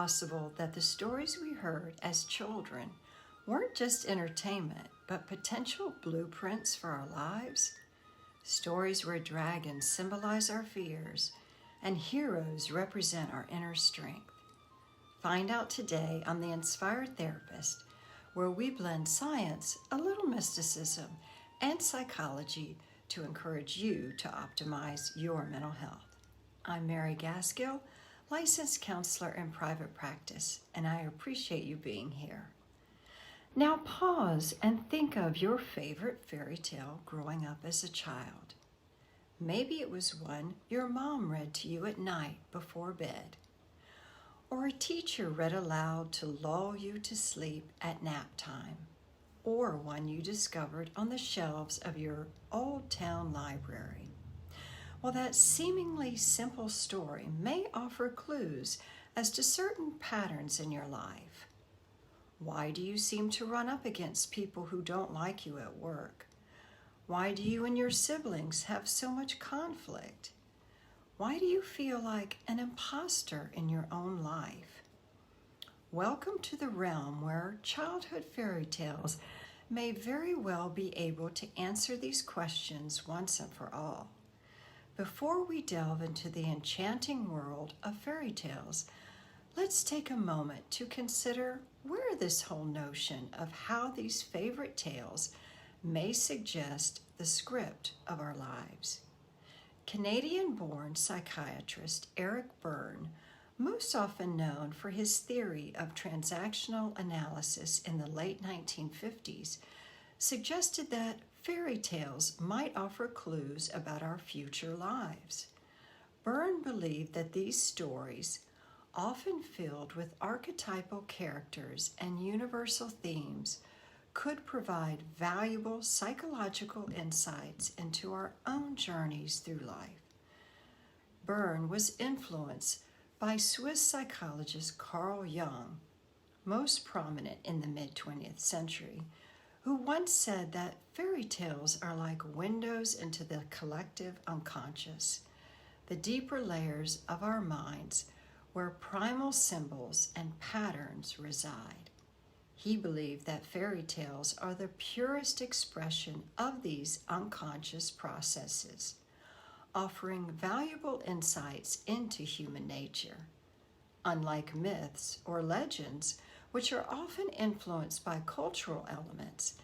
possible that the stories we heard as children weren't just entertainment, but potential blueprints for our lives? Stories where dragons symbolize our fears and heroes represent our inner strength. Find out today on The Inspired Therapist, where we blend science, a little mysticism, and psychology to encourage you to optimize your mental health. I'm Mary Gaskill, licensed counselor in private practice, and I appreciate you being here. Now pause and think of your favorite fairy tale growing up as a child. Maybe it was one your mom read to you at night before bed, or a teacher read aloud to lull you to sleep at nap time, or one you discovered on the shelves of your old town library. Well, that seemingly simple story may offer clues as to certain patterns in your life. Why do you seem to run up against people who don't like you at work? Why do you and your siblings have so much conflict? Why do you feel like an imposter in your own life? Welcome to the realm where childhood fairy tales may very well be able to answer these questions once and for all. Before we delve into the enchanting world of fairy tales, let's take a moment to consider where this whole notion of how these favorite tales may suggest the script of our lives. Canadian-born psychiatrist Eric Berne, most often known for his theory of transactional analysis in the late 1950s, suggested that fairy tales might offer clues about our future lives. Berne believed that these stories, often filled with archetypal characters and universal themes, could provide valuable psychological insights into our own journeys through life. Berne was influenced by Swiss psychologist Carl Jung, most prominent in the mid-20th century, who once said that fairy tales are like windows into the collective unconscious, the deeper layers of our minds where primal symbols and patterns reside. He believed that fairy tales are the purest expression of these unconscious processes, offering valuable insights into human nature. Unlike myths or legends, which are often influenced by cultural elements,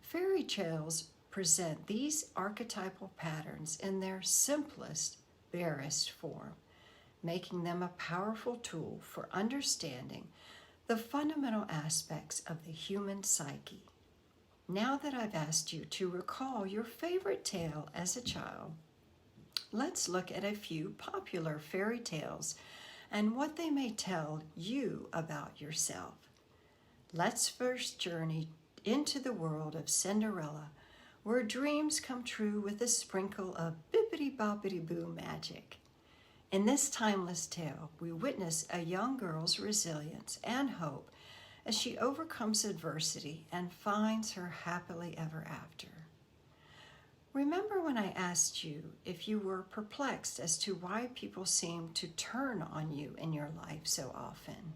fairy tales present these archetypal patterns in their simplest, barest form, making them a powerful tool for understanding the fundamental aspects of the human psyche. Now that I've asked you to recall your favorite tale as a child, let's look at a few popular fairy tales and what they may tell you about yourself. Let's first journey into the world of Cinderella, where dreams come true with a sprinkle of bippity-boppity-boo magic. In this timeless tale, we witness a young girl's resilience and hope as she overcomes adversity and finds her happily ever after. Remember when I asked you if you were perplexed as to why people seem to turn on you in your life so often?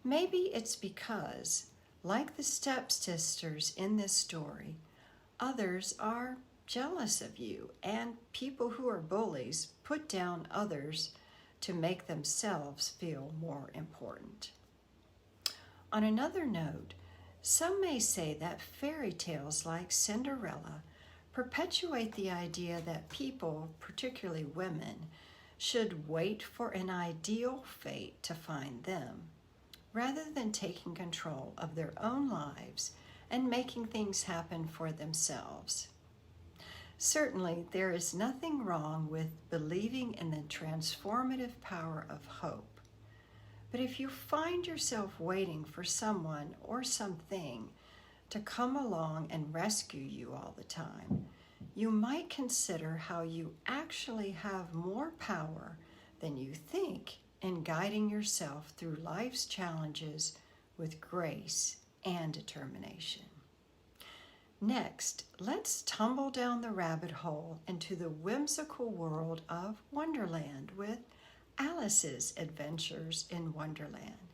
Maybe it's because, like the stepsisters in this story, others are jealous of you, and people who are bullies put down others to make themselves feel more important. On another note, some may say that fairy tales like Cinderella perpetuate the idea that people, particularly women, should wait for an ideal fate to find them, rather than taking control of their own lives and making things happen for themselves. Certainly, there is nothing wrong with believing in the transformative power of hope. But if you find yourself waiting for someone or something to come along and rescue you all the time, you might consider how you actually have more power than you think in guiding yourself through life's challenges with grace and determination. Next, let's tumble down the rabbit hole into the whimsical world of Wonderland with Alice's Adventures in Wonderland.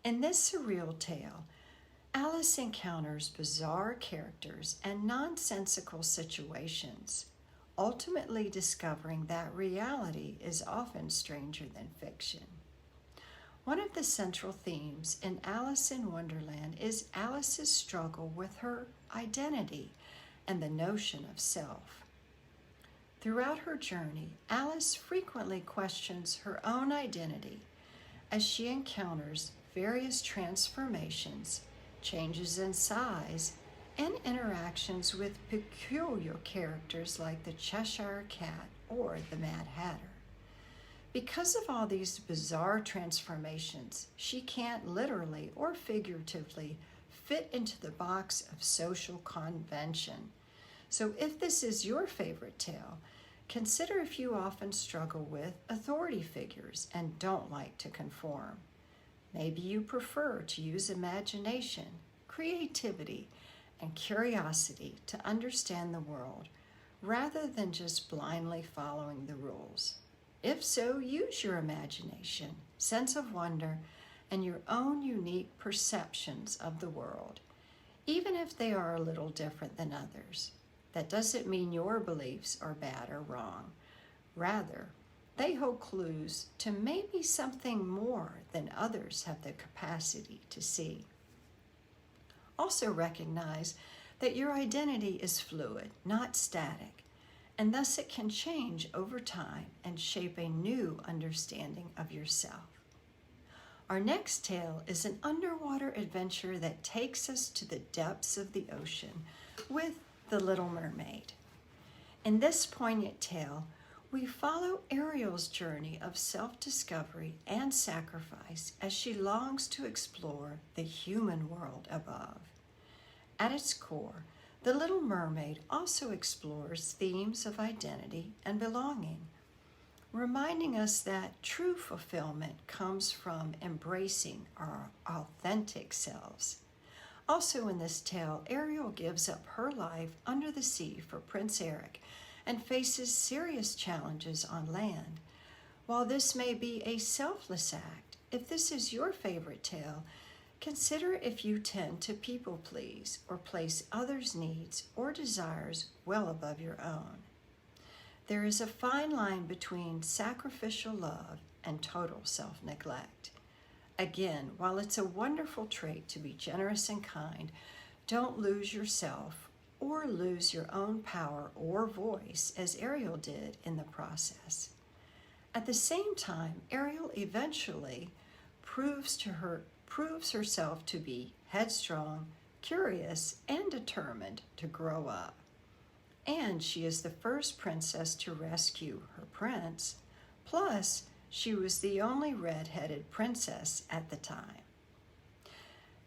In this surreal tale, Alice encounters bizarre characters and nonsensical situations, ultimately discovering that reality is often stranger than fiction. One of the central themes in Alice in Wonderland is Alice's struggle with her identity and the notion of self. Throughout her journey, Alice frequently questions her own identity as she encounters various transformations, changes in size, and interactions with peculiar characters like the Cheshire Cat or the Mad Hatter. Because of all these bizarre transformations, she can't literally or figuratively fit into the box of social convention. So if this is your favorite tale, consider if you often struggle with authority figures and don't like to conform. Maybe you prefer to use imagination, creativity, and curiosity to understand the world rather than just blindly following the rules. If so, use your imagination, sense of wonder, and your own unique perceptions of the world, even if they are a little different than others. That doesn't mean your beliefs are bad or wrong. Rather, they hold clues to maybe something more than others have the capacity to see. Also recognize that your identity is fluid, not static, and thus it can change over time and shape a new understanding of yourself. Our next tale is an underwater adventure that takes us to the depths of the ocean with The Little Mermaid. In this poignant tale, we follow Ariel's journey of self-discovery and sacrifice as she longs to explore the human world above. At its core, The Little Mermaid also explores themes of identity and belonging, reminding us that true fulfillment comes from embracing our authentic selves. Also in this tale, Ariel gives up her life under the sea for Prince Eric and faces serious challenges on land. While this may be a selfless act, if this is your favorite tale, consider if you tend to people please or place others' needs or desires well above your own. There is a fine line between sacrificial love and total self-neglect. Again, while it's a wonderful trait to be generous and kind, don't lose yourself or lose your own power or voice as Ariel did in the process. At the same time, Ariel eventually proves herself to be headstrong, curious, and determined to grow up. And she is the first princess to rescue her prince. Plus, she was the only red-headed princess at the time.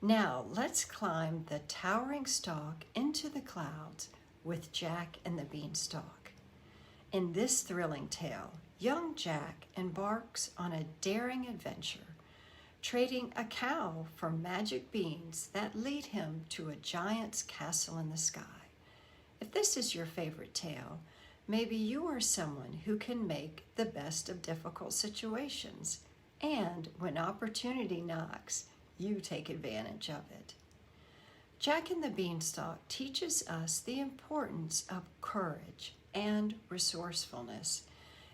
Now, let's climb the towering stalk into the clouds with Jack and the Beanstalk. In this thrilling tale, young Jack embarks on a daring adventure, trading a cow for magic beans that lead him to a giant's castle in the sky. If this is your favorite tale, maybe you are someone who can make the best of difficult situations, and when opportunity knocks, you take advantage of it. Jack and the Beanstalk teaches us the importance of courage and resourcefulness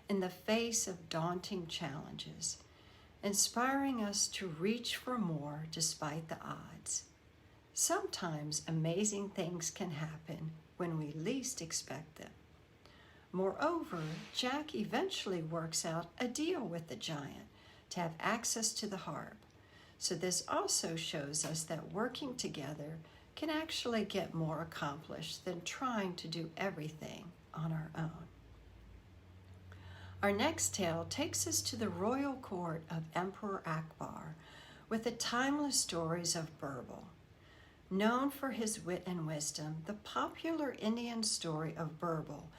in the face of daunting challenges, inspiring us to reach for more despite the odds. Sometimes amazing things can happen when we least expect them. Moreover, Jack eventually works out a deal with the giant to have access to the harp. So this also shows us that working together can actually get more accomplished than trying to do everything on our own. Our next tale takes us to the royal court of Emperor Akbar with the timeless stories of Birbal. Known for his wit and wisdom, the popular Indian story of Birbal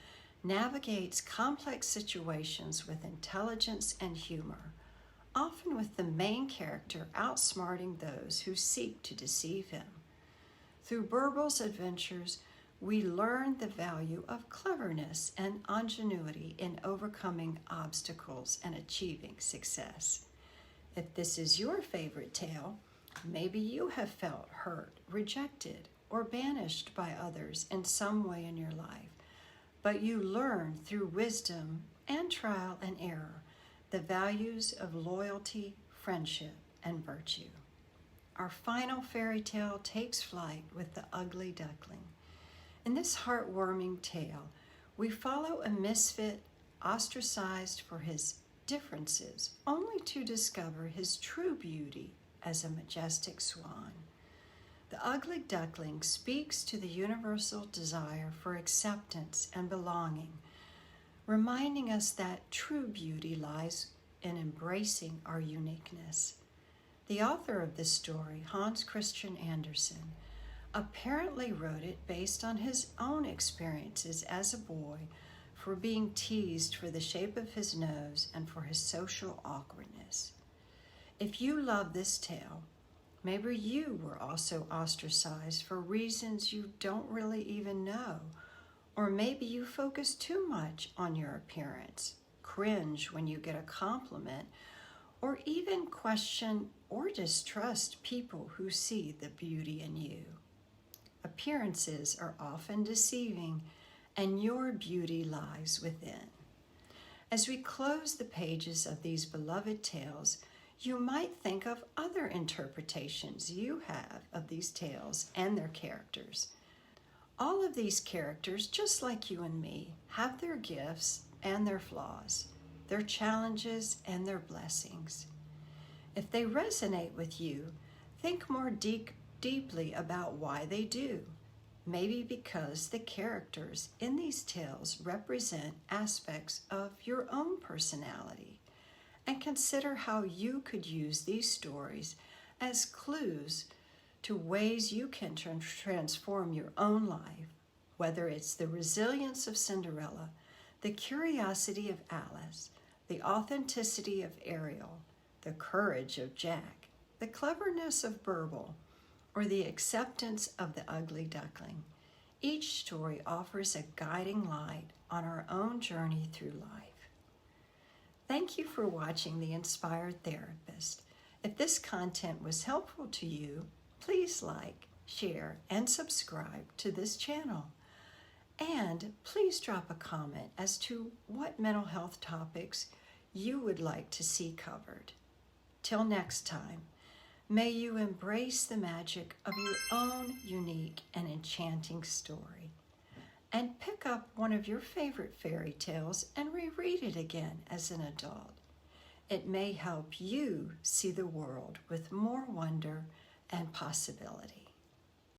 navigates complex situations with intelligence and humor, often with the main character outsmarting those who seek to deceive him. Through Birbal's adventures, we learn the value of cleverness and ingenuity in overcoming obstacles and achieving success. If this is your favorite tale, maybe you have felt hurt, rejected, or banished by others in some way in your life, but you learn through wisdom and trial and error the values of loyalty, friendship, and virtue. Our final fairy tale takes flight with the ugly duckling. In this heartwarming tale, we follow a misfit ostracized for his differences, only to discover his true beauty as a majestic swan. The ugly duckling speaks to the universal desire for acceptance and belonging, reminding us that true beauty lies in embracing our uniqueness. The author of this story, Hans Christian Andersen, apparently wrote it based on his own experiences as a boy for being teased for the shape of his nose and for his social awkwardness. If you love this tale, maybe you were also ostracized for reasons you don't really even know, or maybe you focus too much on your appearance, cringe when you get a compliment, or even question or distrust people who see the beauty in you. Appearances are often deceiving, and your beauty lies within. As we close the pages of these beloved tales, you might think of other interpretations you have of these tales and their characters. All of these characters, just like you and me, have their gifts and their flaws, their challenges and their blessings. If they resonate with you, think more deeply about why they do. Maybe because the characters in these tales represent aspects of your own personality, and consider how you could use these stories as clues to ways you can transform your own life, whether it's the resilience of Cinderella, the curiosity of Alice, the authenticity of Ariel, the courage of Jack, the cleverness of Burble, or the acceptance of the ugly duckling. Each story offers a guiding light on our own journey through life. Thank you for watching The Inspired Therapist. If this content was helpful to you, please like, share, and subscribe to this channel. And please drop a comment as to what mental health topics you would like to see covered. Till next time, may you embrace the magic of your own unique and enchanting story, and pick up one of your favorite fairy tales and reread it again as an adult. It may help you see the world with more wonder and possibility.